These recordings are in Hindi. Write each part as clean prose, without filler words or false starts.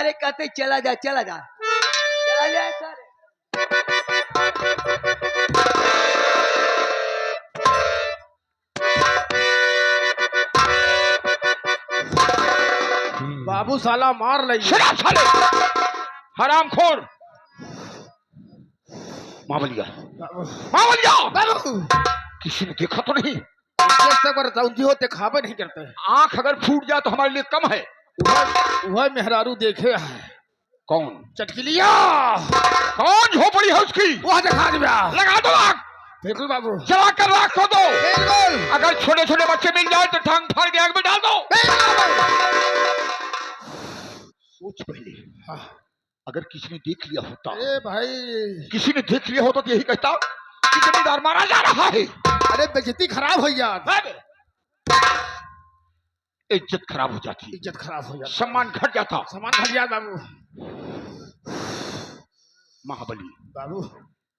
सारे कहते चला जा चला जा चला जाए सारे। बाबू साला मार लगी। साले हरामखोर मावलिया मावलिया बाबू किसी ने देखा तो नहीं? होते खाबे नहीं करते। आंख अगर फूट जाए तो हमारे लिए कम है। वह मेहरारू देखे है। कौन? चटकिलिया। कौन झोपड़ी है उसकी? वह दिखा दिया। लगा दो आग। बिल्कुल बाबू। चला कर राख को दो। बिल्कुल। अगर छोटे छोटे बच्चे मिल जाए तो टांग फाड़ के आग में डाल दो। सोच पहले। हाँ। अगर किसी ने देख लिया होता। अरे भाई किसी ने देख लिया होता तो यही कहता कि जमींदार मारा जा रहा है। अरे बेइज्जती खराब हो यार। इज्जत खराब हो जाती। इज्जत खराब हो जाती। सम्मान घट जाता। सम्मान घट जाता बाबू। महाबली बाबू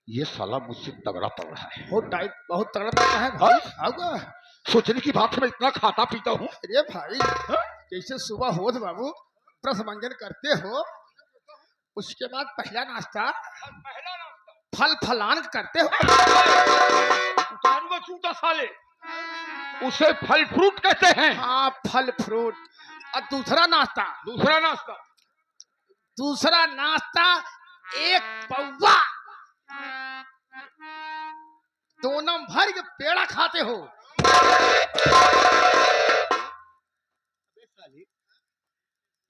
ये साला मुझसे तगड़ा पड़ रहा है। बहुत तगड़ा पड़ता है भाई। आओगा। सोचने की बात है मैं इतना खाता पीता हूँ। अरे भाई जैसे सुबह हो तो बाबू ब्रश मंजन करते हो, उसके बाद पहला नाश्ता फल फलान करते हो। उतारूंगा चूता साले। उसे फल फ्रूट कहते हैं। हाँ फल फ्रूट। और दूसरा नाश्ता एक पौवा दोनों भर के पेड़ा खाते हो।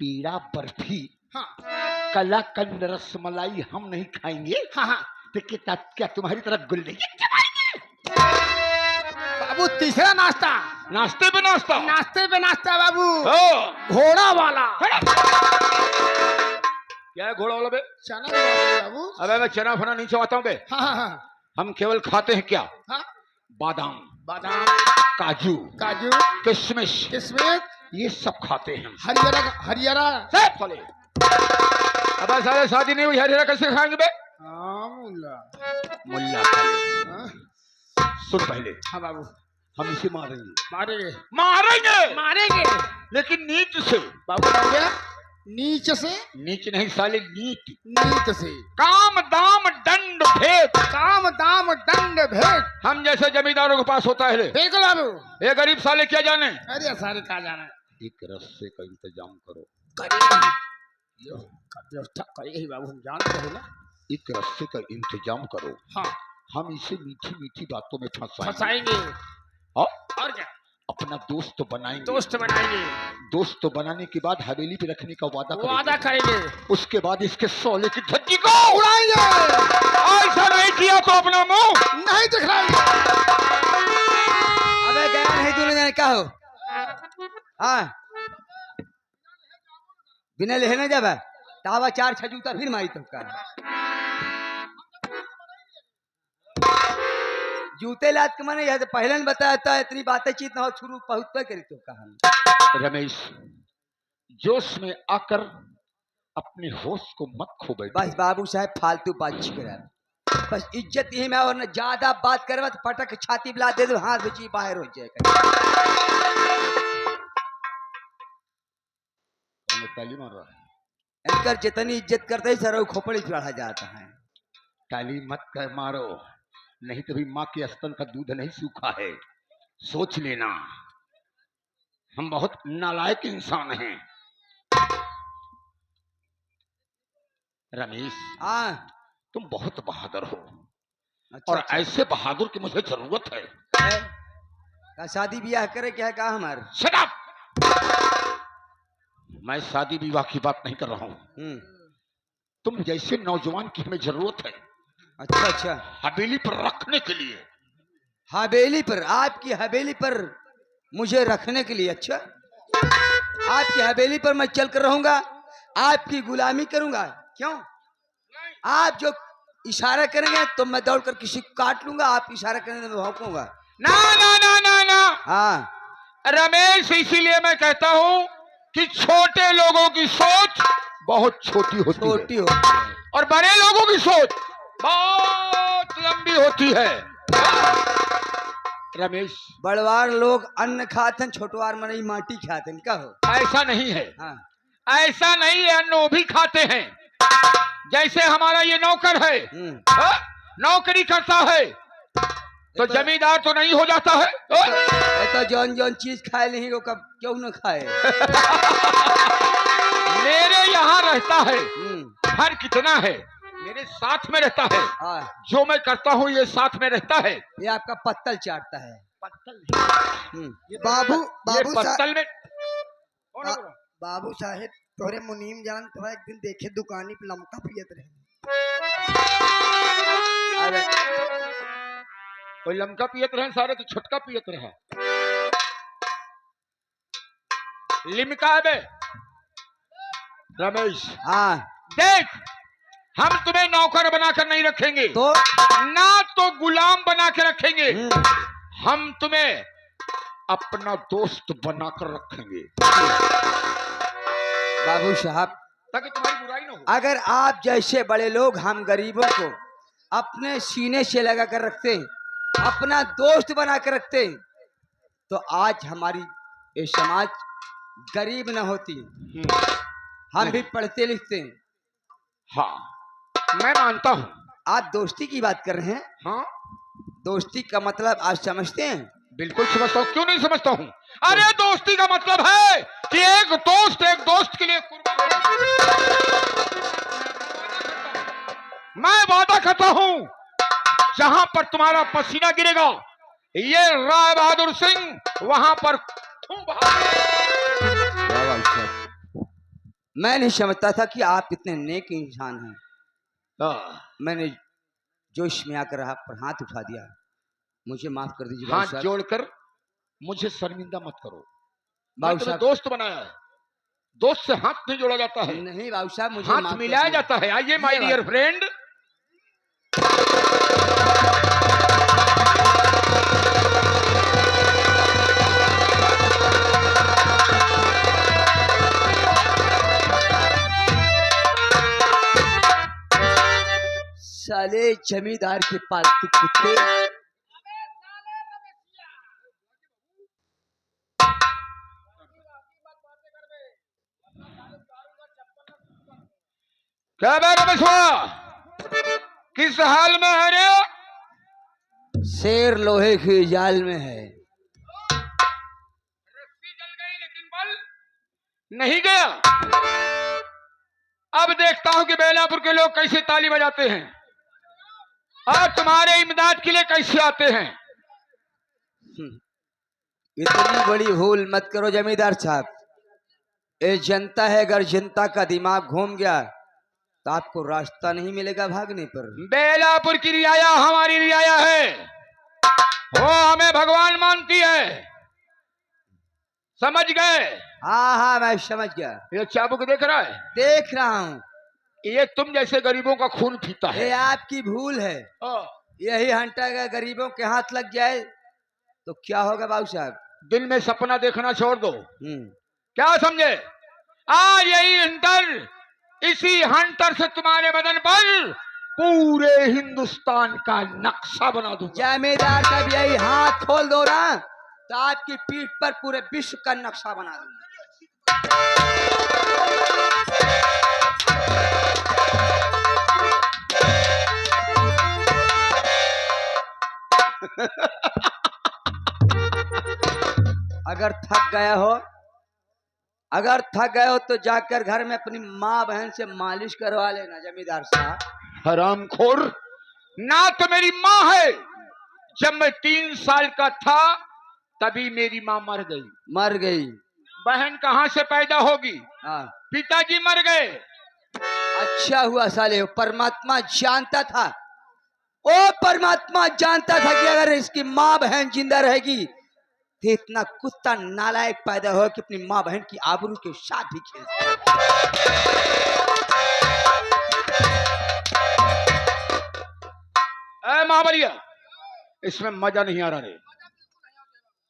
पेड़ा बर्फी हाँ कलाकंद रसमलाई हम नहीं खाएंगे। हाँ हाँ तो क्या तुम्हारी तरफ गुल्ले बाबू। तीसरा नाश्ता नाश्ते पे नाश्ता बाबू। घोड़ा वाला। क्या है घोड़ा वाला बे? चना बाबू। अबे मैं चना फना नहीं चबाता हूँ बे। हाँ हाँ हाँ हम केवल खाते हैं क्या? हाँ बादाम काजू किशमिश ये सब खाते हैं। हरियरा साले अब साले शादी नहीं हुई हरियरा कैसे खाएंगे बे? मुल्ला हाँ सुन पहले। हाँ बाबू। हम इसे मारेंगे मारेंगे लेकिन नीच से। बाबू भैया नीच से? नीच नहीं साले नीच से। काम दाम दंड भेद हम जैसे जमींदारों के पास होता है। बिल्कुल बाबू। ये गरीब साले क्या जाने? अरे सारे क्या जाने। एक रस्से का इंतजाम करो। व्यवस्था करेगी बाबू, हम जानते हैं ना। एक रस्से का इंतजाम करो। हाँ हम इसे मीठी मीठी बातों में फंसाएंगे। और क्या? अपना दोस्त बनाएंगे। दोस्त बनाने के बाद हवेली पे रखने का वादा करेंगे। उसके बाद इसके सोले की धज्जी को उड़ाएंगे। ऐसा नहीं किया तो अपना मुंह नहीं दिखलाएंगे। अबे गया नहीं तूने जाने क्या हो? हाँ बिना लेने जाबा तावा 4 छजूता फिर मारी तो का जूते लाद के माने यह तो पहले ने बताया था। इतनी बातें चीत ना हो शुरू बहुत करी तो कहा। रमेश जोश में आकर अपने होश को मत खो बैठ। बस बाबू साहब फालतू बात करा। बस इज्जत यही में और न ज्यादा बात करवा तो पटक छाती बिला दे दो हाथ बची बाहर हो जाएगा। ताली मार रहा है। इनकर जितनी इज्जत करते ही सर खोपड़ी चढ़ा जाता है। ताली मत कर मारो नहीं तो भी माँ के स्तन का दूध नहीं सूखा है। सोच लेना हम बहुत नालायक इंसान हैं। रमेश हाँ तुम बहुत बहादुर हो। अच्छा, और अच्छा। ऐसे बहादुर की मुझे जरूरत है। का शादी ब्याह करे क्या कहा हमारे? Shut up! मैं शादी विवाह की बात नहीं कर रहा हूँ। तुम जैसे नौजवान की हमें जरूरत है। अच्छा अच्छा हवेली पर रखने के लिए। हवेली पर? आपकी हवेली पर मुझे रखने के लिए? अच्छा आपकी हवेली पर मैं चल कर रहूंगा, आपकी गुलामी करूंगा? क्यों? आप जो इशारा करेंगे तो मैं दौड़ कर किसी को काट लूंगा, आप इशारा करेंगे तो मैं भौंकूंगा। ना ना ना ना ना हाँ रमेश इसीलिए मैं कहता हूँ कि छोटे लोगों की सोच बहुत छोटी होती है और बड़े लोगों की सोच बहुत लंबी होती है। रमेश बड़वार लोग अन्न खाते हैं, छोटवार मन माटी खाते हैं। क्या हो? ऐसा नहीं है। हाँ ऐसा नहीं है, अन्न वो भी खाते हैं। जैसे हमारा ये नौकर है, नौकरी करता है तो जमींदार तो नहीं हो जाता है। तो जौन जौन चीज खाए नहीं वो कब क्यों न खाए। मेरे यहाँ रहता है, घर कितना है, मेरे साथ में रहता है। जो मैं करता हूँ ये साथ में रहता है। ये आपका पत्तल चाटता है। पत्तल बाबू बाबू पत्तल में बाबू साहेब तोरे मुनीम जान तो एक दिन देखे दुकानी पे लमका पियत रहे। अरे कोई लमका पियत रहे सारे तो छटका पियत रहे। लिमका बे रमेश, हाँ देख हम तुम्हें नौकर बनाकर नहीं रखेंगे तो ना तो गुलाम बना के रखेंगे, हम तुम्हें अपना दोस्त बनाकर रखेंगे बाबू साहब, ताकि तुम्हारी बुराई ना हो। अगर आप जैसे बड़े लोग हम गरीबों को अपने सीने से लगा कर रखते, अपना दोस्त बना कर रखते, तो आज हमारी ये समाज गरीब न होती। हम भी पढ़ते लिखते हैं। हाँ मैं मानता हूँ। आप दोस्ती की बात कर रहे हैं। हाँ दोस्ती का मतलब आप समझते हैं? बिल्कुल समझता हूँ, क्यों नहीं समझता हूँ। अरे दोस्ती का मतलब है कि एक दोस्त के लिए मैं वादा करता हूँ, जहां पर तुम्हारा पसीना गिरेगा ये राय बहादुर सिंह वहां पर मैं नहीं समझता था कि आप इतने नेक इंसान हैं। मैंने जोश में आकर आप पर हाथ उठा दिया, मुझे माफ कर दीजिए। हाथ जोड़कर मुझे शर्मिंदा मत करो। बाबू मैं साहब दोस्त बनाया है, दोस्त से हाथ नहीं जोड़ा जाता है। नहीं बाबू साहब, मुझे हाथ मिलाया जाता है। आइए माय डियर फ्रेंड। साले जमींदार के पालतू कुत्ते। क्या किस हाल में है रे? शेर लोहे की जाल में है। रस्सी जल गई लेकिन बल नहीं गया। अब देखता हूं कि बेलापुर के लोग कैसे ताली बजाते हैं और तुम्हारे इमदाद के लिए कैसे आते हैं। इतनी बड़ी भूल मत करो जमींदार साहब। ये जनता है, अगर जनता का दिमाग घूम गया तो आपको रास्ता नहीं मिलेगा भागने पर। बेलापुर की रियाया हमारी रियाया है, वो हमें भगवान मानती है, समझ गए? हाँ हाँ मैं समझ गया। ये चाबुक देख रहा है? देख रहा हूँ। ये तुम जैसे गरीबों का खून पीता है। ये आपकी भूल है। यही हंटा का गरीबों के हाथ लग जाए तो क्या होगा बाबू साहब? दिल में सपना देखना छोड़ दो। क्या समझे? आज यही हंटर, इसी हंटर से तुम्हारे बदन पर पूरे हिंदुस्तान का नक्शा बना दूंगा। जमींदार का भी यही हाथ खोल दो ना तो आपकी पीठ पर पूरे विश्व का नक्शा बना दूंगा। अगर थक गए हो तो जाकर घर में अपनी माँ बहन से मालिश करवा लेना जमींदार साहब। हरामखोर, ना तो मेरी माँ है। जब मैं 3 साल का था तभी मेरी माँ मर गई। बहन कहाँ से पैदा होगी? पिताजी मर गए। अच्छा हुआ साले, परमात्मा जानता था, ओ परमात्मा जानता था कि अगर इसकी माँ बहन जिंदा रहेगी तो इतना कुत्ता नालायक पैदा हो कि अपनी माँ बहन की आबरू के साथ भी खेल। ऐ महाबलिया, इसमें मजा नहीं आ रहा रे।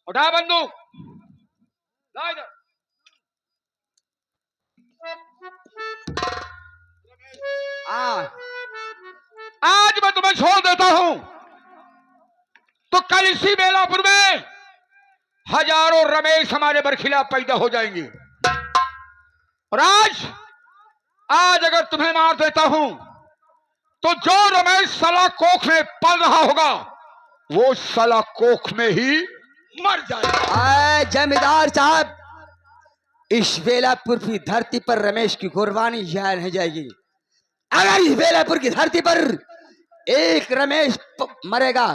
उठा बंदूक, ला इधर। आज मैं तुम्हें छोड़ देता हूं तो कल इसी बेलापुर में हजारों रमेश हमारे बरखिलाफ पैदा हो जाएंगे। और आज अगर तुम्हें मार देता हूं तो जो रमेश साला कोख में पल रहा होगा वो साला कोख में ही मर जाएगा। जमींदार साहब, इस बेलापुर की धरती पर रमेश की कुर्बानी जाया नहीं जाएगी। अगर इस बेलापुर की धरती पर एक रमेश मरेगा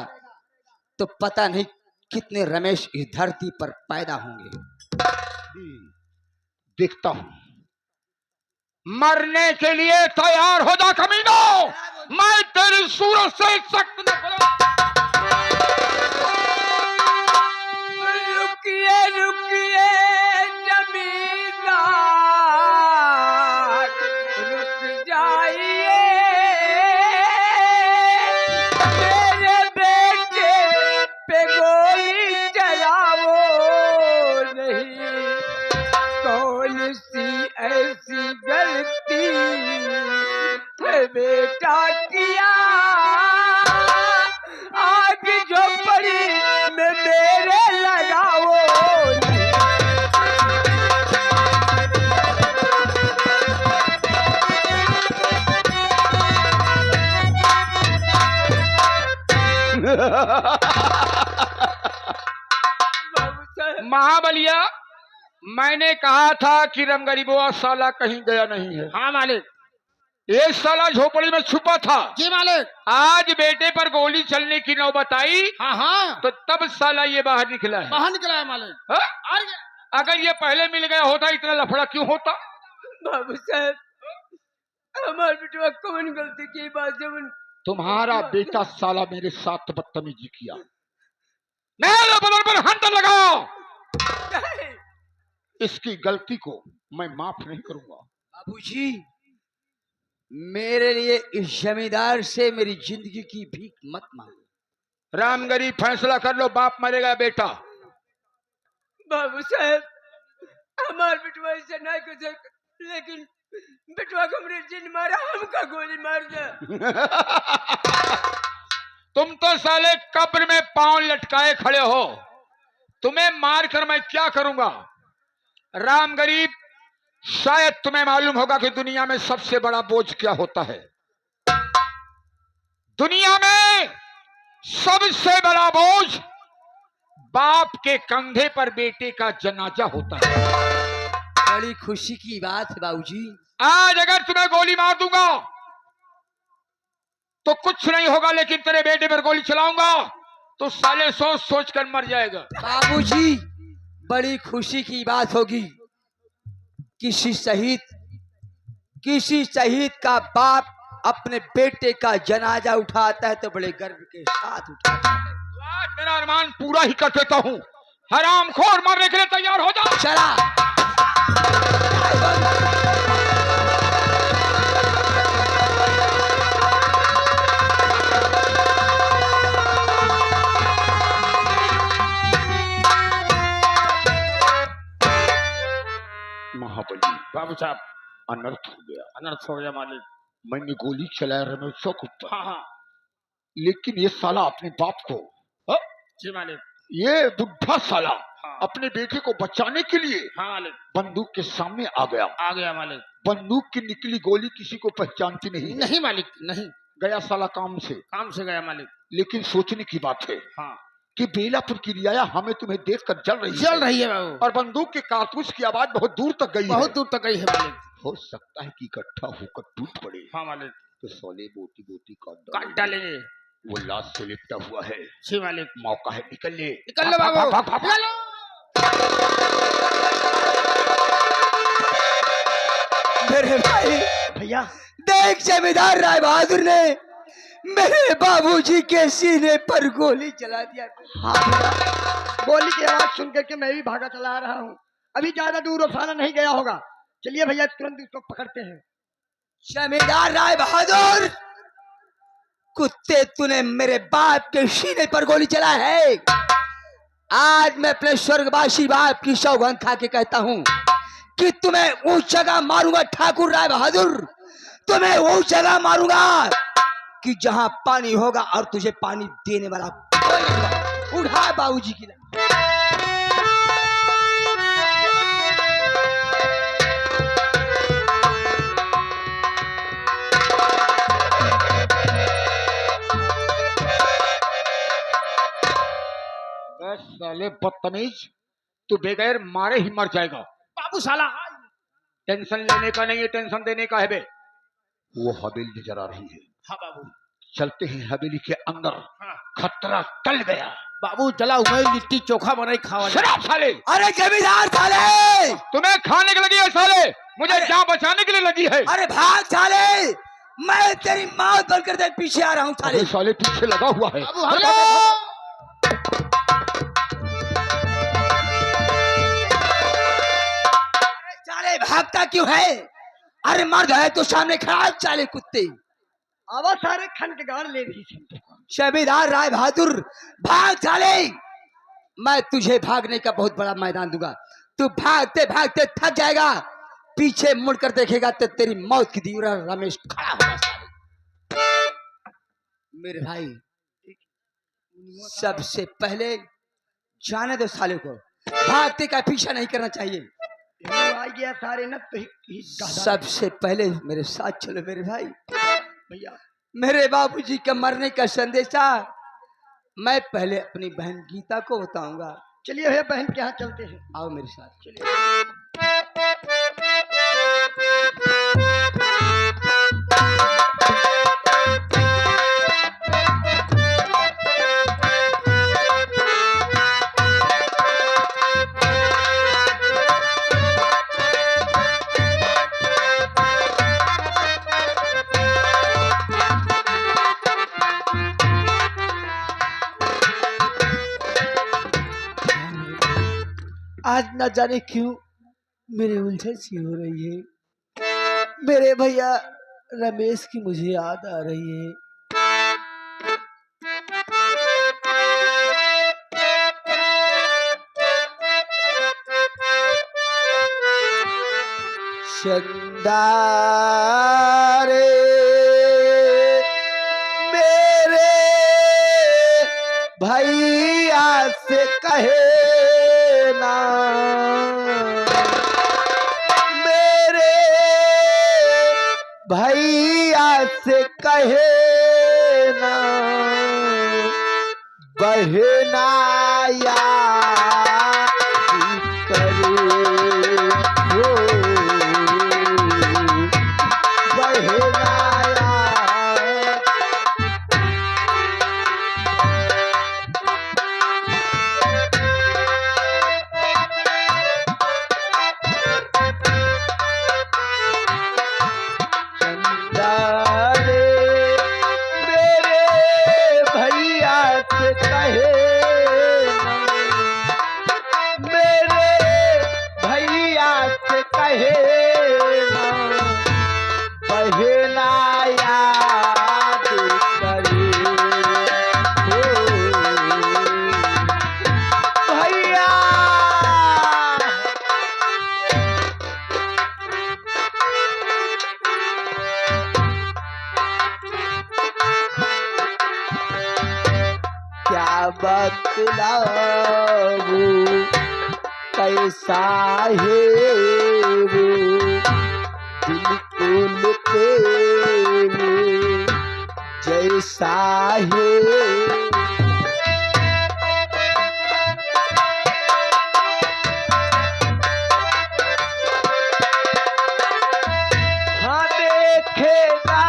तो पता नहीं कितने रमेश इस धरती पर पैदा होंगे। देखता हूं, मरने के लिए तैयार हो जा कमीनों, मैं तेरी सूरत से सख्त नफरत। रुकिए रुकिए जमींदार, रुक जाइए, मेरे बेटे पे गोली चलाओ नहीं। कौन सी ऐसी गलती है बेटा किया, आग जो पड़ी में मेरे लगाओ। महाबलिया, मैंने कहा था कि रंगरीबुआ साला कहीं गया नहीं है। हाँ मालिक। ये साला झोपड़ी में छुपा था। जी मालिक। आज बेटे पर गोली चलने की नौबत आई। हाँ हाँ, तो तब साला ये बाहर निकला है। बाहर निकला है मालिक। हाँ? अगर ये पहले मिल गया होता इतना लफड़ा क्यों होता? बाबू साहब, हमारे बेटवा कौन गलती की बात जब तुम्हारा बेटा साला मेरे साथ बदतमीजी किया, मेरे बदल पर हंटर लगाओ। इसकी गलती को मैं माफ नहीं करूंगा। बाबूजी, मेरे लिए इस जमींदार से मेरी जिंदगी की भीख मत मांगो। राम गरीब फैसला कर लो, बाप मरेगा बेटा। बाबू साहब, हमारे बेटवा ऐसा नहीं कर सकता, लेकिन बेटवा को हमने जिन मारा, हमका गोली मार दे। तुम तो साले कब्र में पांव लटकाए खड़े हो, तुम्हें मार कर मैं क्या करूंगा? राम गरीब, शायद तुम्हें मालूम होगा कि दुनिया में सबसे बड़ा बोझ क्या होता है। दुनिया में सबसे बड़ा बोझ बाप के कंधे पर बेटे का जनाजा होता है। बड़ी खुशी की बात है बाबूजी। आज अगर तुम्हें गोली मार दूंगा तो कुछ नहीं होगा, लेकिन तेरे बेटे पर गोली चलाऊंगा तो साले सोच सोच कर मर जाएगा। बाबूजी, बड़ी खुशी की बात होगी। किसी शहीद का बाप अपने बेटे का जनाजा उठाता है तो बड़े गर्व के साथ उठाता है। आज मेरा अरमान पूरा ही कर देता हूं। हरामखोर मरने के लिए तैयार हो जाओ। चला। महाबली, बाबू साहब, अनर्थ हो गया। अनर्थ हो गया मालिक। मैंने गोली चलाया रमेशों को, हाँ हाँ। लेकिन ये साला अपने बाप को, जी मालिक। ये बुढ़ा साला हाँ। अपने बेटे को बचाने के लिए हाँ मालिक। बंदूक के सामने आ गया मालिक। बंदूक की निकली गोली किसी को पहचानती नहीं। नहीं मालिक, नहीं। गया साला काम से गया मालिक। लेकिन सोचने की बात है हाँ, कि बेलापुर की रियाया हमें तुम्हें देखकर जल रही है बाबू। और बंदूक के कारतूस की आवाज बहुत दूर तक गई बहुत दूर तक गई है मालिक। हो सकता है कि इकट्ठा होकर टूट पड़े। हाँ मालिक। तो सोले बोटी बोटी काट डालेंगे। वो लाश से लिपटा हुआ है। जी मालिक। मौका है, निकल ले। निकल लो बाबू, निकल लो। मेरे भाई, भैया देख, जमींदार राय बहादुर ने मेरे बाबूजी के सीने पर गोली चला दिया। हाँ, गोली की आवाज सुन करके मैं भी भागा चला रहा हूँ। अभी ज्यादा दूर अफसाना नहीं गया होगा। चलिए भैया, तुरंत इसको पकड़ते हैं। जमींदार राय बहादुर, कुत्ते, तूने मेरे बाप के सीने पर गोली चला है। आज मैं अपने स्वर्गवासी बाप की सौगंध खा के कहता हूँ कि तुम्हें उस जगह मारूंगा। ठाकुर राय बहादुर, तुम्हें उस जगह मारूंगा कि जहां पानी होगा और तुझे पानी देने वाला कोई होगा। उठा बाबूजी की लाश। साले बदतमीज, तू बगैर मारे ही मर जाएगा। बाबू साला टेंशन लेने का नहीं है, टेंशन देने का है बे। वो हवेली नजर आ रही है। हाँ बाबू। चलते हैं हवेली के अंदर। हाँ। खतरा टल गया। बाबू चला हुआ लिट्टी चोखा बनाई खावा जाए। शराब साले, अरे जमींदार साले, तुम्हें खाने के लगी है साले, मुझे जान बचाने के लिए लगी है। अरे भाग साले, मैं तेरी मौत बनकर तेरे पीछे आ रहा हूँ साले। अबे साले पीछे लगा हुआ है। बाबू हेलो। साले भागता क्यों है? अरे मर्द है तो सामने खड़ा है साले कुत्ते। आवाज सारे खन के गाड़ ले रही थी। शबीदार राय बहादुर, भाग साले, मैं तुझे भागने का बहुत बड़ा मैदान दूंगा। तू भागते भागते थक जाएगा, पीछे मुड़कर देखेगा तो तेरी मौत की दीवार रमेश खड़ा होगा साले। मेरे भाई, सबसे पहले जाने दो साले को, भागते का पीछा नहीं करना चाहिए। आ गया सारे न तो सबसे पहले मेरे साथ चलो मेरे भाई। भैया मेरे बाबूजी का मरने का संदेशा मैं पहले अपनी बहन गीता को बताऊंगा। चलिए भैया बहन के यहाँ चलते हैं। आओ मेरे साथ। चलिए। आज न जाने क्यों मेरे उलझन सी हो रही है। मेरे भैया रमेश की मुझे याद आ रही है। चंदारे मेरे भैया से कहे ना, मेरे भैया से कहे ना, बहना याद करे हो, बहना याद। चंदारे मेरे भैया से कहे ना, मेरे भैया से कहे ना, बहना याद करे हो, भैया। क्या बतलाऊं कैसा है वो, बिल्कुल तेरे जैसा है। हाँ देखेगा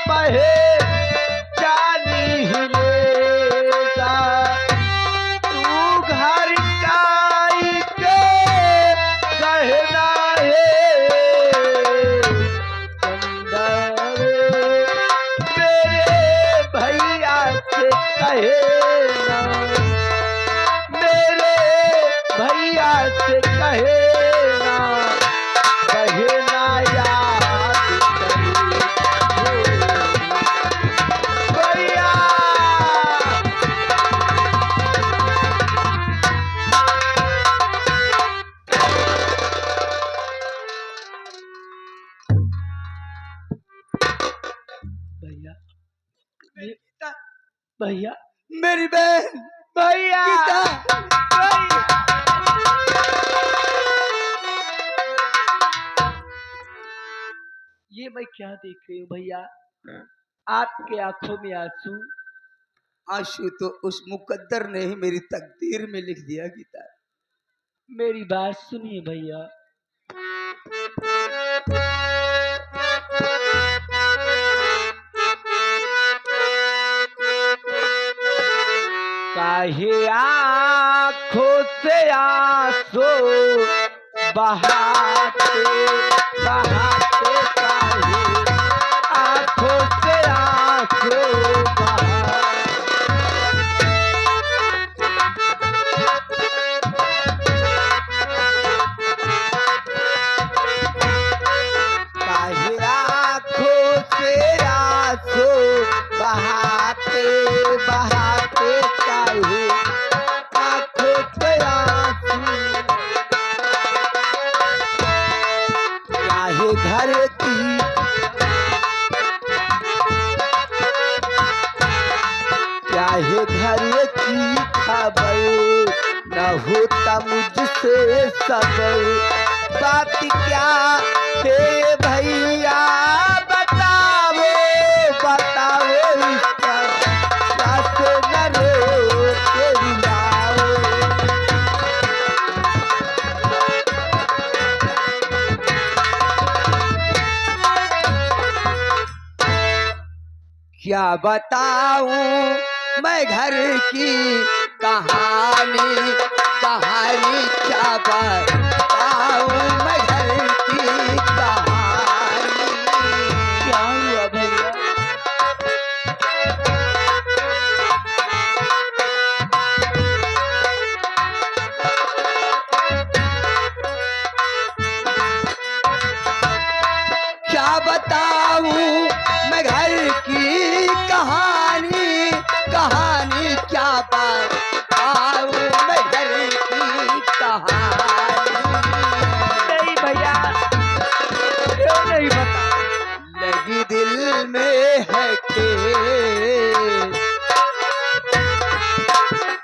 पहचानी ही लेगा, तू घर का एक गहना है। चंदरे मेरे भैया से कहे ना, मेरे भैया से कहे ना, बहना याद करे हो, भैया। भैया भैया मेरी बहन भैया गीता। ये मैं क्या देख रही हूँ भैया? आपके आंखों में आंसू आंसू तो उस मुकद्दर ने ही मेरी तकदीर में लिख दिया गीता। मेरी बात सुनिए भैया। काहे आँखों से आंसू बहाते बहाते, काहे आँखों से आंसू बहाते बहाते, काहे आँखों से आंसू, काहे घर की चाहे घर की खबर न होता मुझसे सबर। बात क्या है भैया बताओ बताओ, इसका साथ न रो तेरी लाओ। क्या बताऊं मैं घर की कहानी, कहानी क्या बताऊं मैं घर की कहानी। क्या हुआ भैया? क्या बताऊं मैं घर की कहानी, कहानी क्या बताऊं मैं घर की कहानी। नहीं भैया, क्यों नहीं बता? लगी दिल में है ठेस,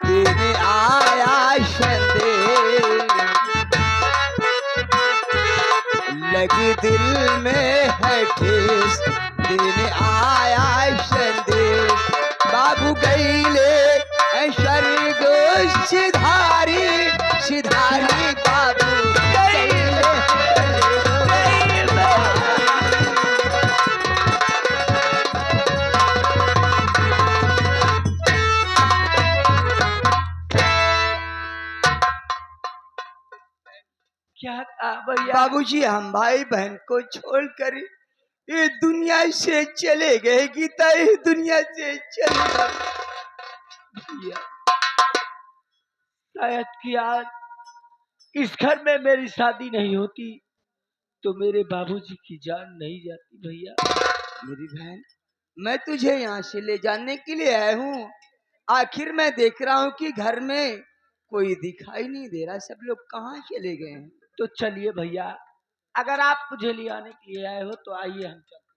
देने आया संदेश। लगी दिल में है ठेस, देने आया संदेश। बाबू गईले स्वर्ग सिधारी, सिधारी बाबू गईले। क्या था भैया? बाबूजी हम भाई बहन को छोड़कर ये दुनिया से चले गए। गीता ये दुनिया से चले गए भैया। शायद कि आज इस घर में मेरी शादी नहीं होती तो मेरे बाबूजी की जान नहीं जाती भैया। मेरी बहन, मैं तुझे यहाँ से ले जाने के लिए आया हूँ। आखिर मैं देख रहा हूँ कि घर में कोई दिखाई नहीं दे रहा, सब लोग कहाँ चले गए हैं। तो चलिए भैया, अगर आप मुझे ले आने के लिए आए हो तो आइए हम चलते।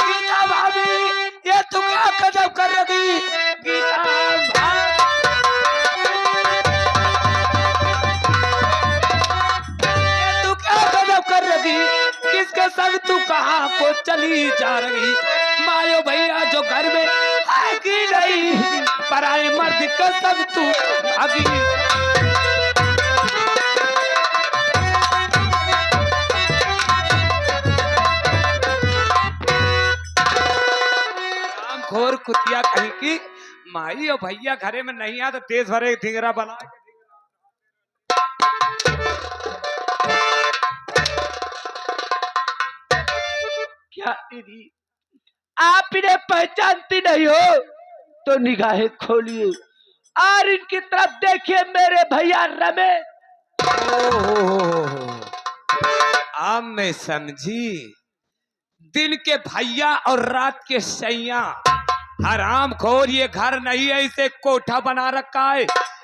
गीता भाभी, ये तू क्या गजब कर रही? गीता भाभी, ये तू क्या गजब कर रही? किसके संग तू कहाँ को चली जा रही? मायो भैया जो घर में आएगी नहीं, पराए मर्द के संग तू भागी। घोर कुतिया कहीं की माई और भैया घरे में नहीं आ तो देश भर एक धिंगरा बना। क्या दीदी, आप इन्हें पहचानती नहीं हो तो निगाहें खोलिए और इनकी तरफ देखिए। मेरे भैया रमेश। अब मैं समझी, दिन के भैया और रात के सैया। हराम खोर, ये घर नहीं है, इसे कोठा बना रखा है।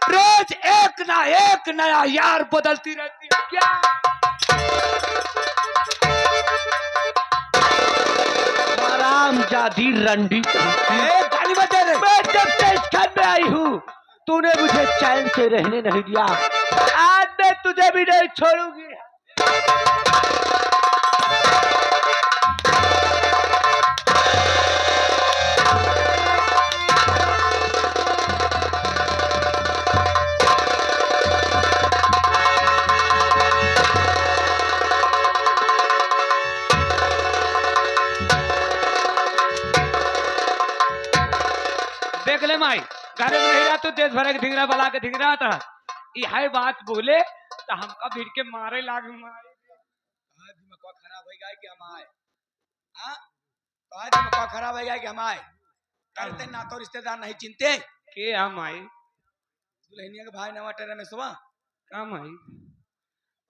रोज एक ना एक नया यार बदलती रहती है। क्या हरामजादी रंडी, गाली मत दे। मैं जब से इस घर में आई हूँ तूने मुझे चैन से रहने नहीं दिया। आज मैं तुझे भी नहीं छोड़ूंगी। बोले माई घर में नहीं रहा तो देश भर के ढिंगरा बला के ढिंगरा था यह बात बोले तो हमका भीड़ के मारे लागे माई दिमाग खराब हो गया कि हम आए हाँ दिमाग खराब हो गया कि हम आए करते ना तो रिश्तेदार नहीं चिंते के हम आई दुल्हनिया के भाई नवा टेरा में सुबह काम आई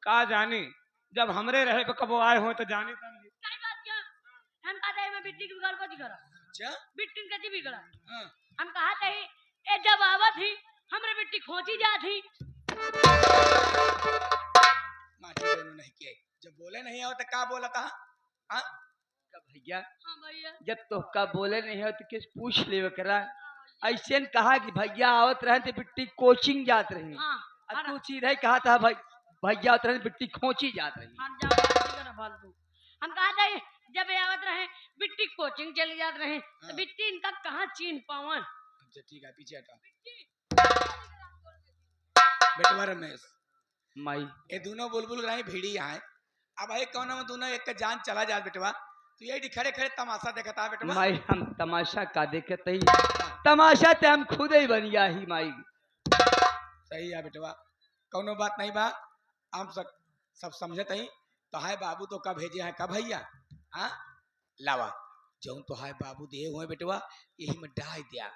का जाने जब हमरे रहे पे कबो आए हो तो जाने तब काय बात क्या हम कहते हैं मैं बिट्टी की बिगाड़ को दिखरा अच्छा बिट्टी का जी बिगड़ा हाँ हम कहा थे ए जब आवत थी हमरे बिट्टी खोची जा थी माटी देनु नहीं किए जब बोले नहीं हो तो का बोला था हाँ भैया हां भैया जब तो का बोले नहीं हो तो किस पूछ ले करा ऐसे न कहा कि भैया आवत रहे थे बिट्टी कोचिंग जात रही हां अब तू सीधे कहा था भाई भैया आवत रहे थे बिट्टी खोची जात रही हम जा करा फालतू हम कहा थे जब ये आवत रहे बिट्टी कोचिंग चली जात रहे तो बिट्टी इनका कहां चिन्ह पावन अच्छा ठीक है पीछे हटा बेटवा रमेश माई ये दोनों बुलबुल रही भीड़ी यहाँ अब भाई कौन में दोनों एक का जान चला जा बेटवा तू यही खड़े खड़े तमाशा देखता है बेटवा माई हम तमाशा का देखत ही तमाशा ते हम खुद ही बन गया ही माई सही है बेटवा कौनो बात नहीं बा हम सब समझत ही तो हाय बाबू तो कब भेजे हैं कब भैया हाँ लावा जो तो हाय बाबू दे हुए बेटवा यही में डाल दिया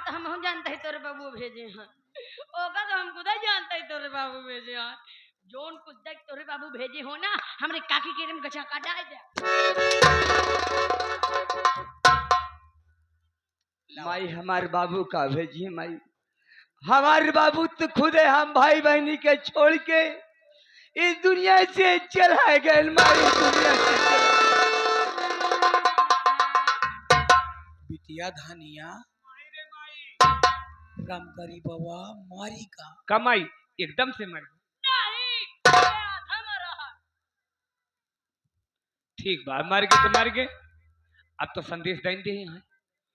तो हम जानते हैं तोरे बाबू भेजे हैं ओका तो हम खुद ही जानते हैं तोरे बाबू भेजे हैं जोन कुछ देख तोरे बाबू भेजे हो ना हमरे काकी के रम गचा काटा दे माई हमारे बाबू का भेजिए माई हमारे बाबू तो खुद है हम भाई बहनी के छोड़ के इस दुनिया से चला गए माई दुनिया से बिटिया धनिया कम करी बाबा मारी का कमाई एकदम से मर नहीं आधा मरा है ठीक बा मर गए तो मर गए अब तो संदेश दें दे हैं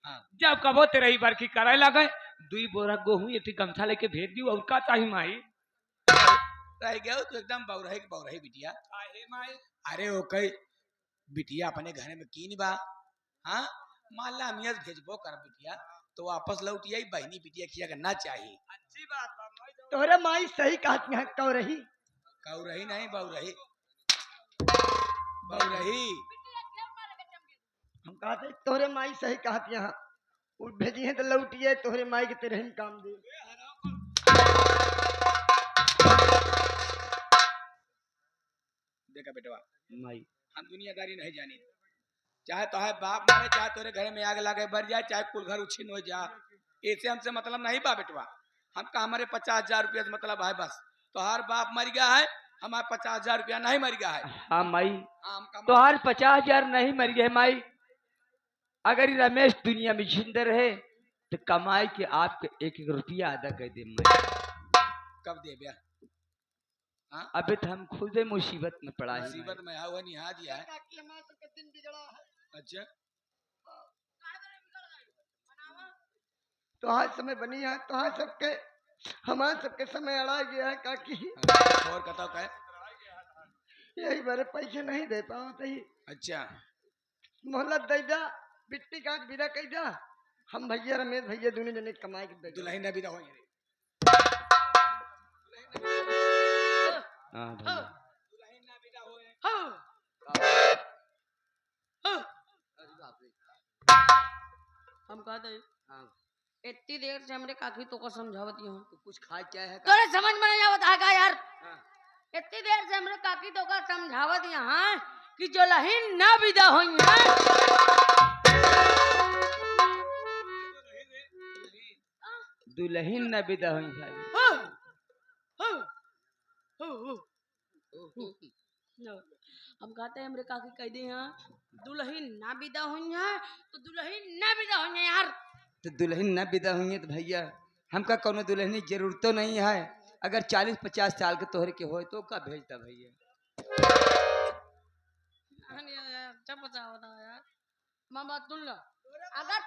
हाँ जब कबो तेरे ही बार की कराए लगे दुई बोरा गेहूं ये गमछा लेके भेज दी और का चाहिए माई रह गया तो एकदम बौरही बिटिया अरे ओ कई बिटिया अपने घर में की नहीं बा हाँ मान ला मियाँ भेजबो कर बिटिया तो वापस लौट आई बहनी बिटिया खिया करना चाहिए अच्छी बात तोरे माई सही कहती हैं कौ रही कौरही नहीं बौरही बौरही हम कहते तोरे माई सही कहती हैं वो भेजी हैं तो लौटिए तोरे माई के तेरे ही काम दे देखा बेटवा माई हम दुनियादारी नहीं जानी चाहे तो है बाप मारे चाहे तोरे घर में आग लगे बढ़ जाए चाहे कुल घर उछिन हो जा ऐसे हमसे मतलब नहीं बा बेटवा हमका हमारे 50,000 रुपया से मतलब है बस तो हर बाप मर गया है हमारे 50,000 रुपया नहीं मर गया है हाँ माई हाँ, हमका तो हर 50,000 नहीं मर गए माई अगर ये रमेश दुनिया में जिंदा रहे तो कमाई के आपके 1-1 रुपया अदा कर दे माई कब दे ब्याह हाँ अभी तो हम खुद ही मुसीबत में पड़ा है मुसीबत में हुआ निहा दिया है अच्छा तो आज समय बनी है तो आज सबके हमारे सबके समय अड़ा गया है काकी और बताओ क्या यही बारे पैसे नहीं दे पाओ सही अच्छा मोहल्लत दे जा बिट्टी काट विदा कह जा हम भैया रमेश भैया दोनों जने कमाई के दे दुल्हन ने विदा हो हाँ भैया दुल्हन ने विदा हो हम कहते हैं इतनी देर से हमरे काकी तो को समझावती हूँ तो कुछ खा क्या है तोरे समझ में नहीं आवत है का यार इतनी देर से हमरे काकी तो का समझावत यहाँ कि जो लहीन ना विदा होई है दुल्हन न विदा हुई भाई हम कहते हैं हमरे काकी कह दे यहाँ दुल्हन ना विदा हुई है तो दुल्हन ना विदा हुई है यार तो दुल्हन न विदा हुई तो भैया हमका कोनो दुल्हन की जरूरत तो नहीं है अगर 40-50 साल के तोहरे के हो तो का भेजता भैया अच्छा बचा होता यार मामा तुल अगर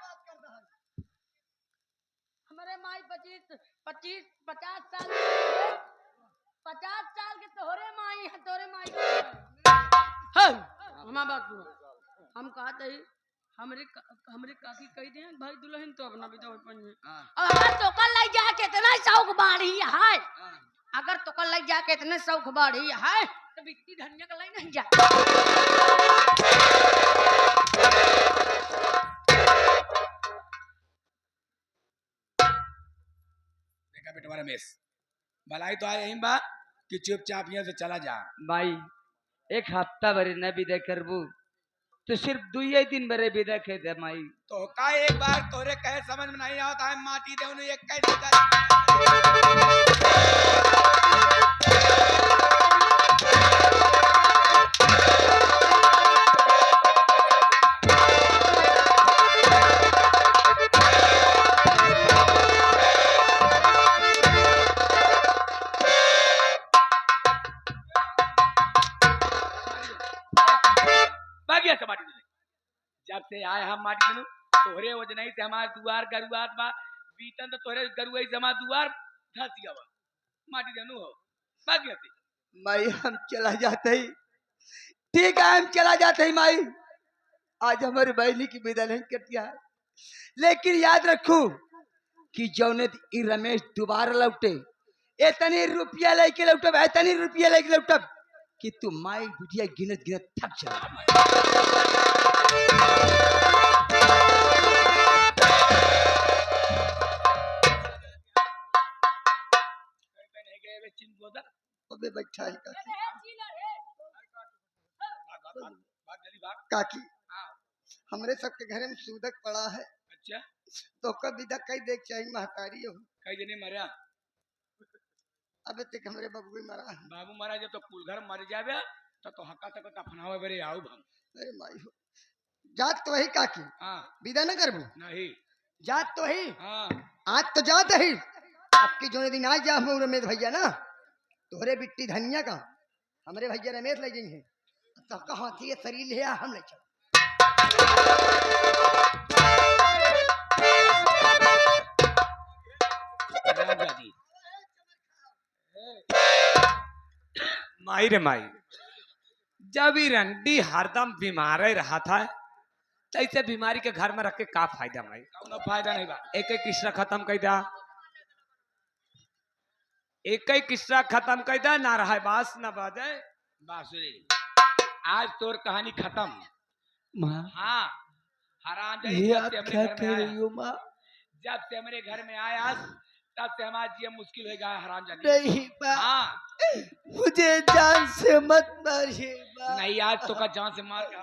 हमारे माई 50 साल के तोहरे माई है तोरे माई हम बात सुनो हम कहते ही हमरे काकी कह दे भाई दुल्हन तो अपना विदा हो पन हाँ, अगर तोकर लग जा के इतना शौक बाढ़ी है हाँ। अगर तोकर लग जा के इतने शौक बाढ़ी है तो बिट्टी धनिया का लग नहीं जा देखा बेटवा रमेश भलाई तो आए यही बा कि चुपचाप यहाँ से चला जा। माई एक हफ्ता भरे न विदा करबू तो सिर्फ 2 दिन भरे विदा कर दे माई। तो का एक बार तोरे कहे समझ में नहीं आता है माटी दे उन्हें एक कैसे बागिया से माटी दे जब से आए हम माटी दिनु तोहरे वजह नहीं से हमार दुआर गरुआत बा बीतन तो तोहरे गरुआई से हमार दुआर धस गया बा माटी देनु हो बागिया से माई हम चला जाते ही ठीक है, हम चला जाते ही माई। आज हमारी बहनी की विदा नहीं करती है, लेकिन याद रखो कि जौने ई रमेश दोबारा लौटे इतनी रुपया लेके लौटब, इतनी रुपया लेके लौटब कि तू माई बिटिया गिनत गिनत थक जा। नहीं गए वे चिन गोदा अबे बैठा है काकी। भाग जल्दी भाग। काकी हाँ हमरे सबके घरे में सूदक पड़ा है, अच्छा तो कब विदा कई देख चाहिए महतारी हो। कई जने मरा अबे तक हमरे बबुई मरा है। बाबू मरा जब तो कुल घर मर जावे तो हक्का तक दफनावे बरे आऊ हम। अरे माई हो जात तो वही काकी, हाँ विदा न करबू नहीं जात तो ही। हाँ आज तो जात ही आपकी जो दिन आज जा हम रमेश भैया ना तोहरे बिट्टी धनिया का हमरे भैया रमेश ले जाएंगे तो कहाँ थी ये शरीर ले आ, हम ले चल। राजा जी माई रे माई जब ही रंडी हरदम बीमार ही रहा था तो ऐसे बीमारी के घर में रख के का फायदा माई कौनो फायदा नहीं बा। एक एक किस्सा खत्म कर दा एक ही किस्सा खत्म कर दा ना रहा बास ना बाजे बासुरी। आज तोर कहानी खत्म। माँ हाँ हराम ये आप क्या कह रही हो माँ? जब से हमारे घर में आया तब से हमारा जीवन मुश्किल हो गया हराम जाने। नहीं माँ, हाँ मुझे जान से मत मारिए माँ। नहीं आज तो का जान से मार के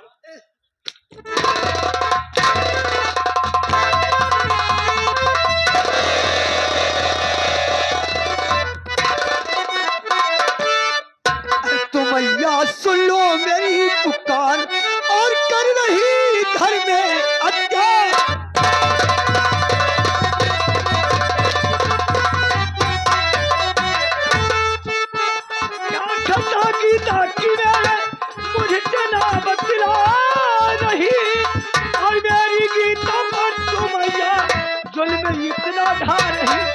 तो मैया सुन लो मेरी पुकार और कर रही घर में अत्याचार। मुझे तना बतला नहीं और मेरी गीता पर तो मैया जुल्म इतना ढा रही।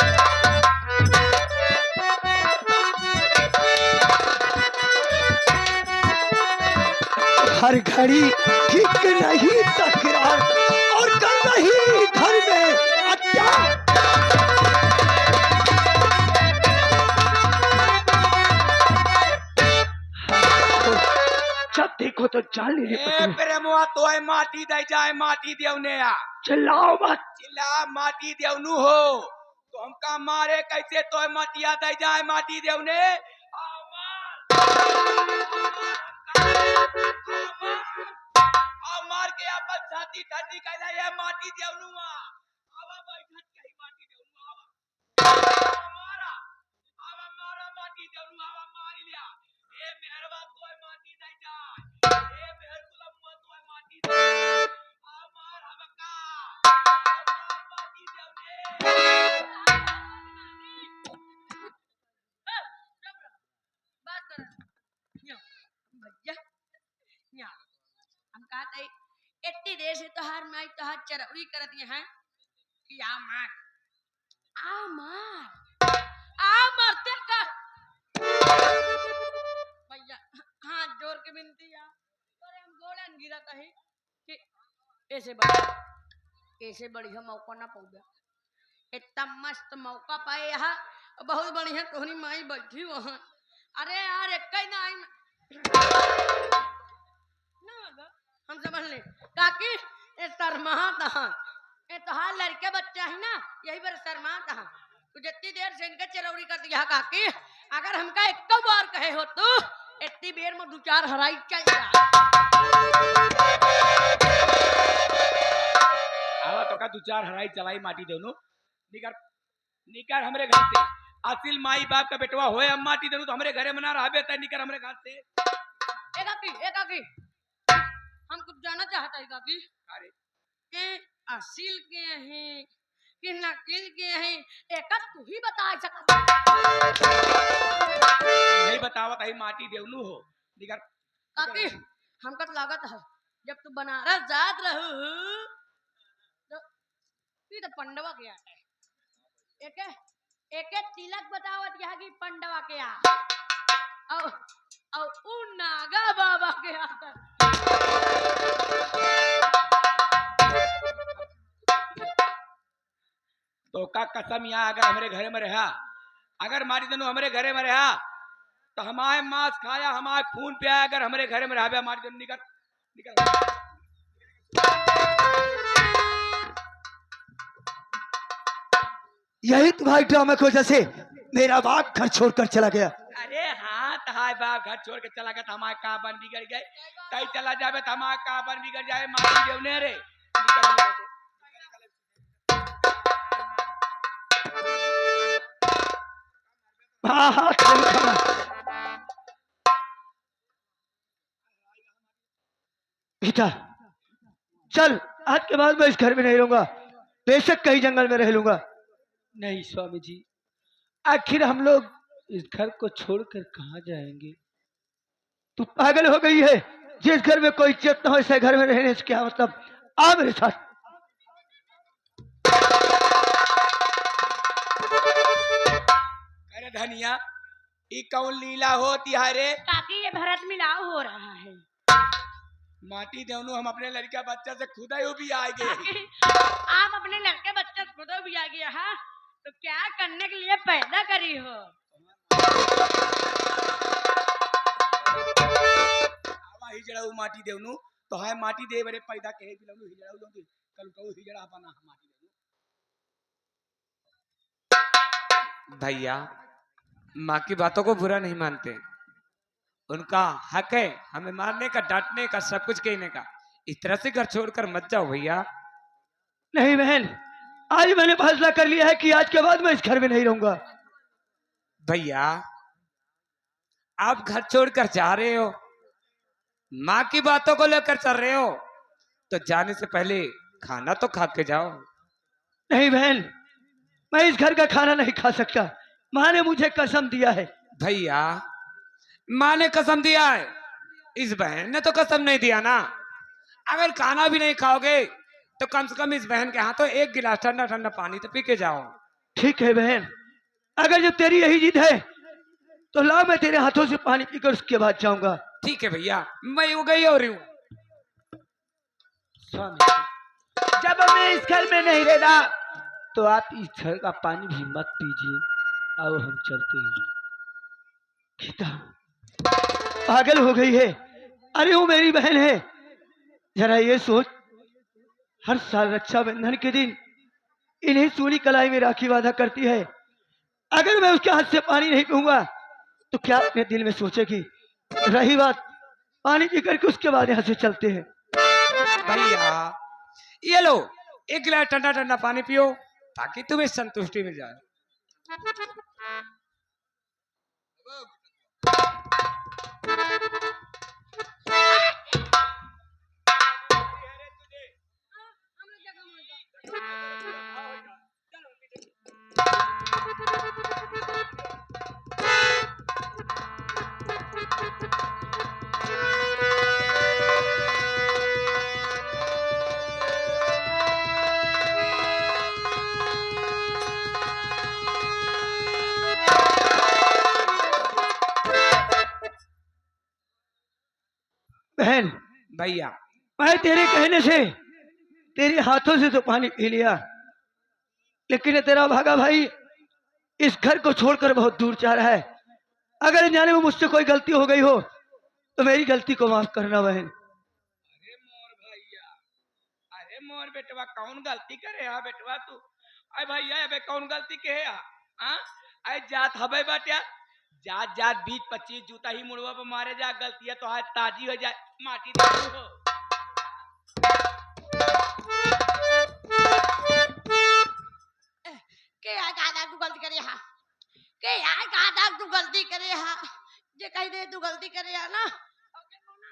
हर घड़ी ठीक नहीं तकरार और कर रही घर में अत्याचार। जब देखो तो जान ले प्रेमुआ तो है माटी दे जाए माटी देवने आ चिल्लाओ मत। चिल्ला माटी देवनु हो तो हमका मारे कैसे तो है माटिया दे जाए माटी देवने मार के अपन छाती ठंडी कैला ये माटी देवनुआ आवा बैठत कहीं माटी देवनु आवा मारा आवा मारा माटी देवनु आवा मारी लिया ए मेहरबा तो है माटी दे जाए ए मेहर गुलाम तो है माटी दे आ मार हमका माटी देवने बात कर भैया यहाँ हम कहते इतनी देर से तोहार माई तोहार चरौरी करत हैं कि आ मारते का भैया हाथ जोड़ के विनती है और हम गोलन गिरत है कि ऐसे बढ़िया मौका ना पाऊ गया। इतना मस्त मौका पाए यहाँ, बहुत बढ़िया तोहरी माई बैठी वहाँ। अरे यार एक ही ना हम समझ ले काकी ये शर्मा था, ये तो हाल लड़के बच्चा है ना, यही पर शर्मा था। तू जितनी देर से इनके चिरौरी कर दिया काकी, अगर हमका एक बार कहे हो तो इतनी देर में 2-4 हराई चल जा। आवा तो का 2-4 हराई चलाई माटी दोनों निकर निकर हमरे घर से असिल माई बाप का बेटवा होए हम माटी दोनों तो हमरे घरे मना रहबे त निकर हमरे घर से। ए काकी हम कुछ जानना चाहता है काकी। अरे के असिल के हैं कि नकिल के हैं, एक तू ही बता सकता। नहीं बतावत है माटी देवनु हो निकर काकी हमका तो लागत है जब तू बनारस जात रहू तो पंडवा के आता है। एक तिलक बतावत यहाँ की पंडवा के आ और उ नागा बाबा के आता है। तो का कसम यहाँ अगर हमारे घरे में रहा, अगर मारी दोनों हमारे घरे में रहा तो हमारे मांस खाया हमारे खून पिया, अगर हमारे घरे में रहा मारी दोनों निकल निकल। यही तुम्हारी ड्रामा की वजह से मेरा बाप घर छोड़कर चला गया। अरे हाँ तहाय बाप घर छोड़ के चला गया, हमारे का बन बिगड़ गए, कहीं चला जाए तो हमारे का बन बिगड़ जाए। मारी देवने रे हाँ बेटा चल, आज के बाद मैं इस घर में नहीं रहूंगा, बेशक कहीं जंगल में रह लूंगा। नहीं स्वामी जी, आखिर हम लोग इस घर को छोड़कर कहाँ जाएंगे? तू पागल हो गई है? जिस घर में कोई इज्जत न हो ऐसे घर में रहने से क्या मतलब? आ मेरे साथ। अरे धनिया ई कौन लीला होती है रे? काकी ये भरत मिलाव हो रहा है। माटी देवनु हम अपने लड़का बच्चा से खुदा ही भी आएंगे। आप अपने लड़के बच्चे खुद भी आ गया है तो क्या करने के लिए पैदा करी हो? आवा ही जड़ा माटी देवनु तो है माटी दे बरे पैदा के बिलनु ही जड़ा लोगी कल तो ही जड़ा अपना माटी देवनु। भैया माँ की बातों को बुरा नहीं मानते, उनका हक है हमें मारने का, डांटने का, सब कुछ कहने का। इस तरह से घर छोड़कर मत जाओ भैया। नहीं बहन, आज मैंने फैसला कर लिया है कि आज के बाद मैं इस घर में नहीं रहूंगा। भैया आप घर छोड़कर जा रहे हो, माँ की बातों को लेकर चल रहे हो, तो जाने से पहले खाना तो खा के जाओ। नहीं बहन, मैं इस घर का खाना नहीं खा सकता, माँ ने मुझे कसम दिया है। भैया माँ ने कसम दिया है, इस बहन ने तो कसम नहीं दिया ना। अगर खाना भी नहीं खाओगे तो कम से कम इस बहन के हाथों 1 गिलास ठंडा ठंडा पानी तो पी के जाओ। ठीक है बहन, अगर जब तेरी यही जिद है तो ला मैं तेरे हाथों से पानी पीकर उसके बाद जाऊंगा। ठीक है भैया, मैं हो गई हो रही हूँ। स्वामी जी, जब मैं इस घर में नहीं रहना तो आप इस घर का पानी भी मत पीजिए। आओ हम चलते हैं। गीता पागल हो गई है? अरे वो मेरी बहन है, जरा ये सोच, हर साल रक्षाबंधन के दिन इन्हीं सोनी कलाई में राखी बांधा करती है। अगर मैं उसके हाथ से पानी नहीं पीऊंगा तो क्या अपने दिल में सोचेगी? रही बात पानी पी करके उसके बाद यहाँ से चलते हैं। भैया ये लो 1 गिलास ठंडा ठंडा पानी पियो ताकि तुम्हें संतुष्टि मिल जाए। बहन भैया मैं तेरे कहने से तेरे हाथों से तो पानी पी लिया, लेकिन ये तेरा भागा भाई इस घर को छोड़कर बहुत दूर जा रहा है। अगर जाने में मुझसे कोई गलती हो गई हो तो मेरी गलती को माफ करना बहन। अरे मोर भैया, अरे मोर बेटवा कौन गलती करे हा बेटवा तू? अरे भैया अबे कौन गलती के है हां? अरे जात हबे बाटिया, जात जात 20-25 जूता ही मुड़वा पे मारे जा, गलतियां तो आज ताजी हो जाए माटी दे हो। के यार गादा तू गलती करे हा, के यार गादा तू गलती करे हा, जे कह दे तू गलती करे हा ना ओके को ना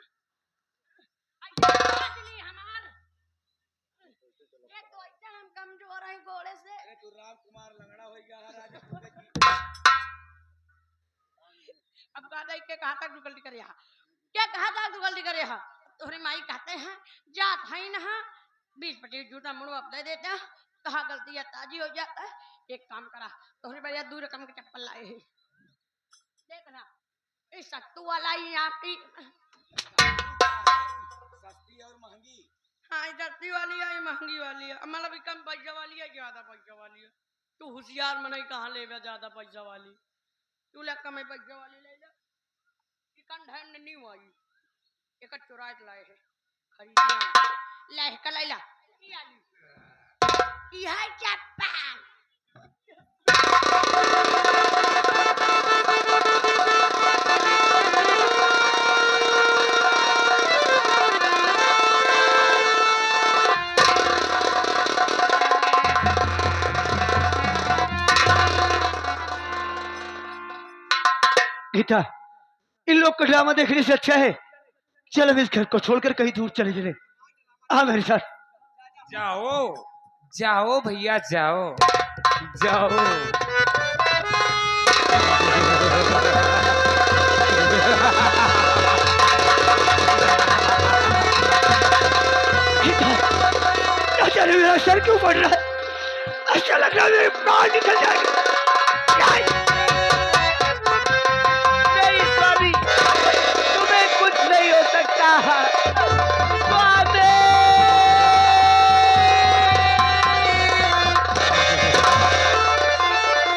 आई हमार ये तो ऐसे हम कमजोर हैं घोड़े से। अरे तू राम कुमार लंगड़ा हो गया है राजा अब गादा के कहा तक तू गलती करे हा, क्या कहा था तू गलती करे हा? तोहरे माई कहते हैं जात है ना 20-25 जूता मुड़वा दे देता, कहा गलती या ताजी हो जाता है। एक काम करा, तोहरे भैया 2 रकम के चप्पल लाए हैं, देखना इस सत्तू वाला ही आपकी सस्ती और महंगी। हाँ सस्ती वाली है महंगी वाली है, मतलब कम पैसा वाली है ज्यादा पैसा वाली है। तू होशियार मन कहाँ ले ज्यादा पैसा वाली, तू ले कम पैसा वाली ले ले। चिकन ढंड नहीं हुई एक चुरा के लाए है खरीदना ले कलैला यह चप्पल गीता, इन लोग का ड्रामा देखने से अच्छा है चल हम इस घर को छोड़कर कहीं दूर चले चले। आ मेरे साथ। जाओ जाओ भैया जाओ जाओ। गीता, मेरा सर क्यों पड़ रहा है? अच्छा लग रहा है मेरे प्राण निकल जाएंगे। नहीं स्वामी, तुम्हें कुछ नहीं हो सकता। स्वामी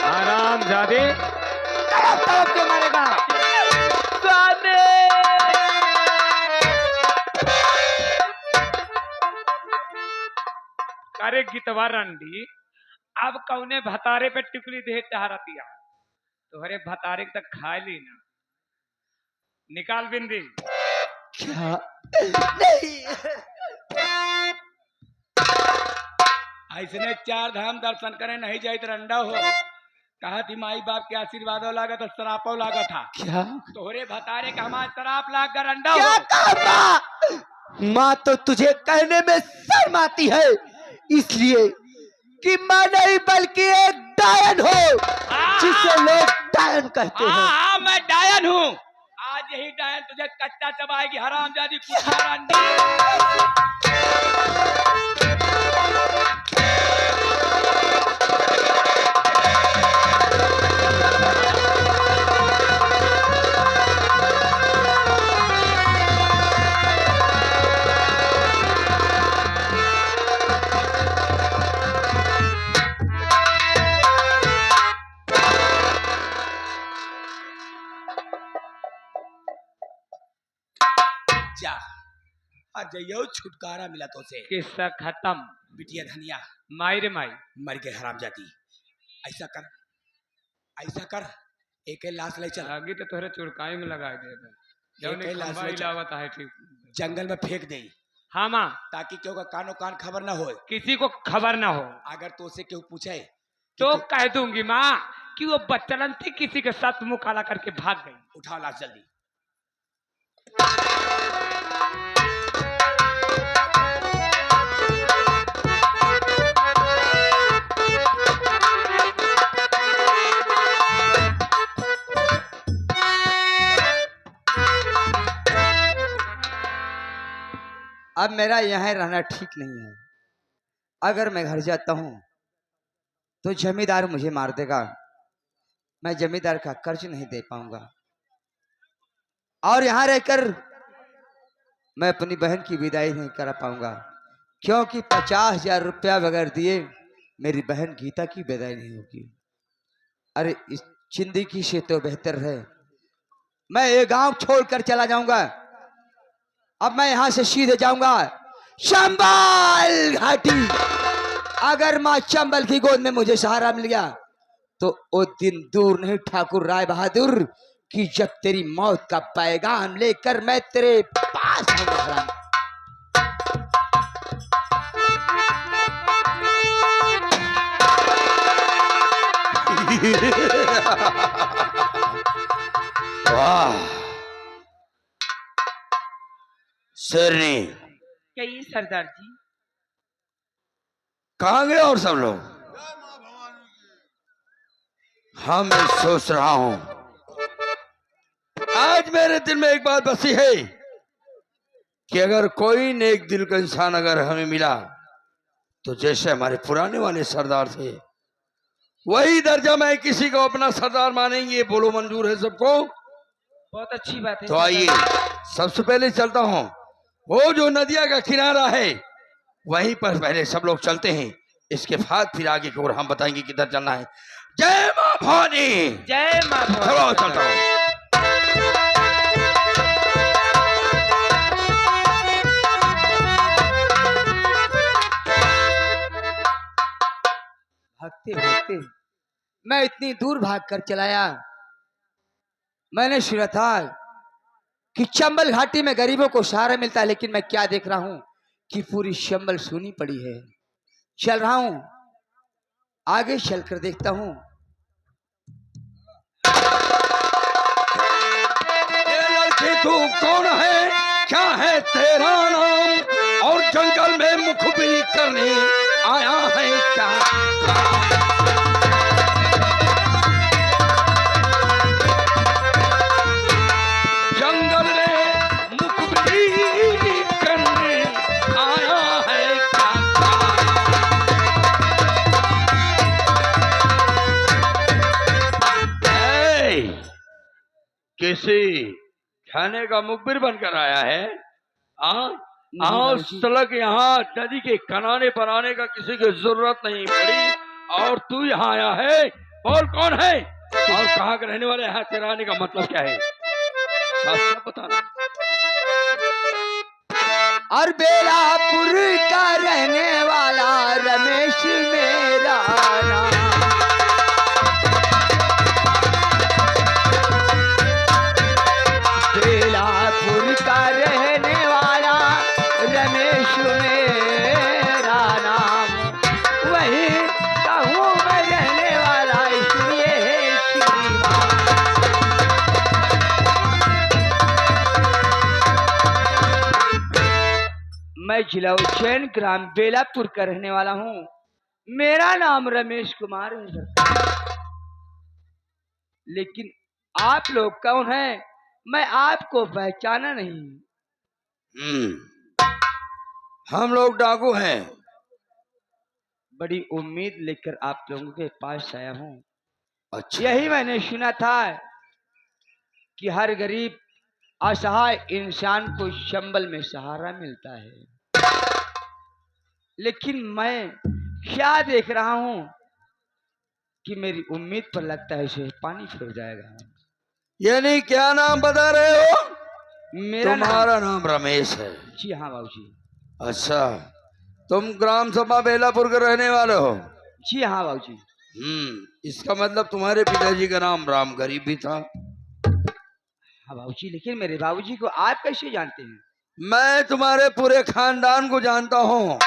आराम जादे तड़प के मारेगा। स्वामी अरे गीतवा रंडी अब कौने भतारे पे टिकली दे टहरतिया, तोहरे भतारे तक खा ली ना, निकाल बिंदी। क्या नहीं ऐसने 4 धाम दर्शन करे नहीं जाए तो रंडा हो। कहा थी माई बाप के आशीर्वादों लागा तो शरापो लागा था। क्या तोहरे भतारे का हमारा शराप लाग कर रंडा क्या हो। कहा माँ? माँ तो तुझे कहने में शर्म आती है, इसलिए कि मैं नहीं बल्कि एक डायन हो जिसे लोग डायन कहते हैं। हाँ मैं डायन हूँ, आज यही डायन तुझे कच्चा चबाएगी हरामजादी कुत्ता रंडी। जा आज जइयो छुटकारा मिला तो से। किस्सा खत्म। बिटिया धनिया माई रे माई मर गए हरामजादी। ऐसा कर एक लाश ले चल, आगे तो तोहरे चुड़काई में लगा दे एक ही लाश ले चल, लावत है ठीक। जंगल में फेंक दे हाँ माँ, ताकि क्यों का कानो कान खबर ना हो। किसी को खबर ना हो अगर तो से क्यों पूछे तो कह दूंगी माँ कि वो बच्चलन थी किसी के साथ मुंह काला करके भाग गई। उठाओ लाश जल्दी। अब मेरा यहाँ रहना ठीक नहीं है। अगर मैं घर जाता हूँ तो जमींदार मुझे मार देगा, मैं जमींदार का कर्ज नहीं दे पाऊंगा, और यहाँ रहकर मैं अपनी बहन की विदाई नहीं कर पाऊंगा, क्योंकि 50,000 रुपया बगैर दिए मेरी बहन गीता की विदाई नहीं होगी। अरे इस जिंदगी से तो बेहतर है मैं ये गांव छोड़कर चला जाऊंगा। अब मैं यहां से सीधे जाऊंगा चंबल घाटी। अगर मां चंबल की गोद में मुझे सहारा मिल गया तो वो दिन दूर नहीं ठाकुर राय बहादुर कि जब तेरी मौत का पैगाम लेकर मैं तेरे पास आऊंगा। वाह शेरनी, कहिए सरदार जी। कहाँ गए और सब लोग? हाँ मैं सोच रहा हूं आज मेरे दिल में एक बात बसी है कि अगर कोई नेक दिल का इंसान अगर हमें मिला तो जैसे हमारे पुराने वाले सरदार थे वही दर्जा में किसी को अपना सरदार मानेंगे। बोलो मंजूर है सबको? बहुत अच्छी बात है। तो आइए सबसे पहले चलता हूं वो जो नदिया का किनारा है वहीं पर पहले सब लोग चलते हैं। इसके बाद फिर आगे की ओर हम बताएंगे किधर चलना है। जय मां भवानी। जय मां भवानी। चलो चलता हूं। भागते भागते मैं इतनी दूर भागकर चलाया। मैंने सुना था कि चंबल घाटी में गरीबों को सहारा मिलता है, लेकिन मैं क्या देख रहा हूं कि पूरी चंबल सूनी पड़ी है। चल रहा हूं आगे चलकर देखता हूं। ये लड़की तू कौन है, क्या है तेरा नाम और जंगल में मुखबिरी करने आया है क्या? जंगल में मुखबिरी करने आया है क्या? किसी खाने का मुखबिर बनकर आया है? आज तक यहाँ नदी के किनारे पर आने का किसी की जरूरत नहीं पड़ी और तू यहाँ आया है। बोल कौन है और कहाँ के रहने वाले हैं? तेरा आने का मतलब क्या है? साफ बताना। और बेलापुर का रहने वाला रमेश मेरा नाम। बेलापुर का रहने वाला रमेश मेरा नाम। वही कहूँ मैं रहने वाला इसलिए है श्रीमान। मैं जिला उज्जैन ग्राम बेलापुर का रहने वाला हूँ। मेरा नाम रमेश कुमार है। लेकिन आप लोग कौन हैं? मैं आपको पहचाना नहीं। हम लोग डाकू हैं। बड़ी उम्मीद लेकर आप लोगों के पास आया हूँ। अच्छा। यही मैंने सुना था कि हर गरीब असहाय इंसान को चंबल में सहारा मिलता है, लेकिन मैं क्या देख रहा हूं कि मेरी उम्मीद पर लगता है इसे पानी फिर जाएगा। यानी क्या नाम बता रहे हो? तुम्हारा नाम रमेश है? जी हाँ बाबूजी। अच्छा, तुम ग्राम सभा बेलापुर के रहने वाले हो? जी हाँ बाबूजी। इसका मतलब तुम्हारे पिताजी का नाम राम गरीब भी था? हाँ बाबूजी, लेकिन मेरे बाबूजी को आप कैसे जानते हैं? मैं तुम्हारे पूरे खानदान को जानता हूँ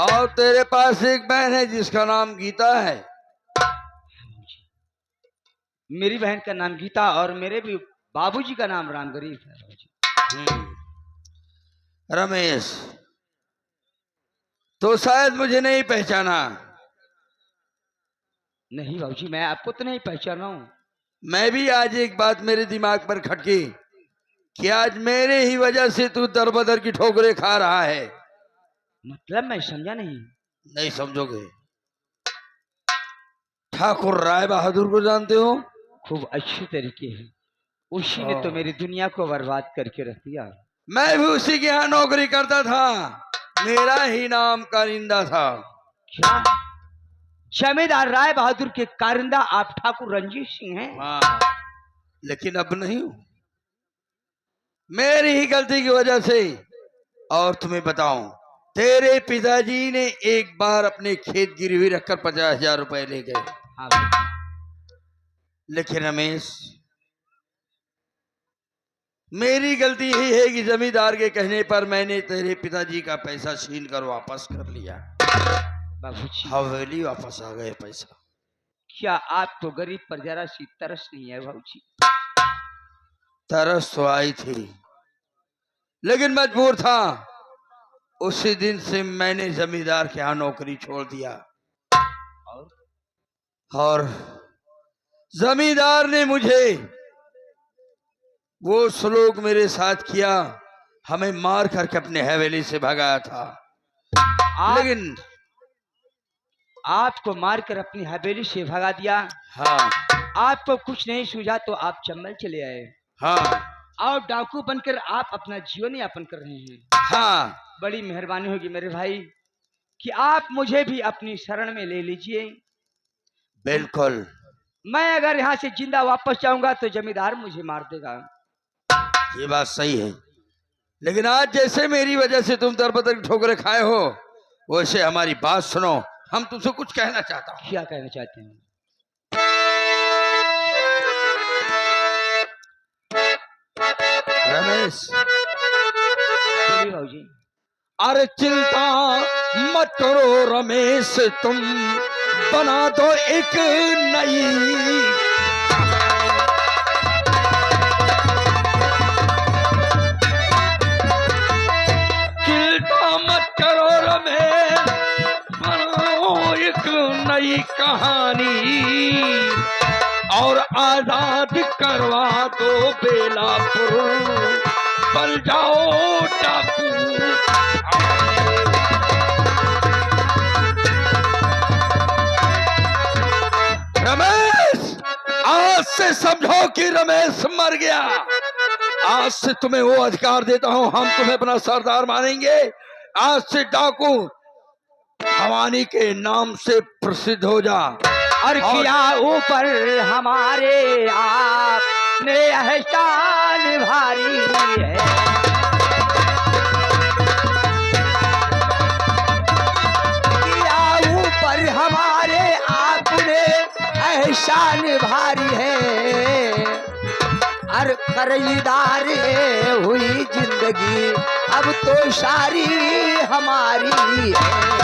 और तेरे पास एक बहन है जिसका नाम गीता है। मेरी बहन का नाम गीता और मेरे भी बाबूजी का नाम राम गरीब है बाबूजी। रमेश, तो शायद मुझे नहीं पहचाना। नहीं बाबूजी, मैं आपको तो नहीं पहचाना हूँ। मैं भी आज एक बात मेरे दिमाग पर खटकी कि आज मेरे ही वजह से तू दरबदर की ठोकरें खा रहा है। मतलब मैं समझा नहीं। नहीं समझोगे। ठाकुर राय बहादुर को जानते हो? खूब अच्छे तरीके है। उसी ने तो मेरी दुनिया को बर्बाद करके रख दिया। मैं भी उसी के यहाँ नौकरी करता था मेरा ही नाम कारिंदा था। क्या जमींदार राय बहादुर के कारिंदा आप ठाकुर रंजीत सिंह हैं? हाँ, लेकिन अब नहीं हूं, मेरी ही गलती की वजह से। और तुम्हें बताऊं, तेरे पिताजी ने एक बार अपने खेत गिरवी रखकर 50,000 रुपए ले गए। हाँ भाई। लेकिन रमेश, मेरी गलती यही है कि जमींदार के कहने पर मैंने तेरे पिताजी का पैसा छीन कर वापस कर लिया। बाबूजी, हवेली वापस आ गए पैसा। क्या आपको गरीब पर जरा सी तरस नहीं है बाबूजी? तरस तो आई थी, लेकिन मजबूर था। उसी दिन से मैंने जमींदार के यहाँ नौकरी छोड़ दिया और जमींदार ने मुझे वो सलूक मेरे साथ किया, हमें मार करके अपने हवेली से भगाया था। लेकिन आपको मारकर अपनी हवेली से भगा दिया। हाँ आपको कुछ नहीं सूझा तो आप चंबल चले आए। हाँ और डाकू बनकर आप अपना जीवन यापन कर रहे हैं। हाँ, बड़ी मेहरबानी होगी मेरे भाई कि आप मुझे भी अपनी शरण में ले लीजिए। बिल्कुल। मैं अगर यहाँ से जिंदा वापस जाऊंगा तो जमींदार मुझे मार देगा। ये बात सही है, लेकिन आज जैसे मेरी वजह से तुम दरबदर ठोकरें खाए हो, वैसे हमारी बात सुनो। हम तुमसे कुछ कहना चाहता हूँ। क्या कहना चाहते हैं? रमेश, बोलिए बाबूजी। अरे चिंता मत करो रमेश, तुम बना दो एक नई। चिंता मत करो रमेश, बनाओ एक नई कहानी और आजाद करवा दो बेलापुर, बन जाओ डाकू। रमेश, आज से समझो कि रमेश मर गया। आज से तुम्हें वो अधिकार देता हूं, हम तुम्हें अपना सरदार मानेंगे। आज से डाकू भवानी के नाम से प्रसिद्ध हो जा। और किया ऊपर हमारे आपने एहसान भारी है। किया ऊपर हमारे आपने एहसान भारी है। और खरीदार हुई जिंदगी अब तो सारी हमारी है।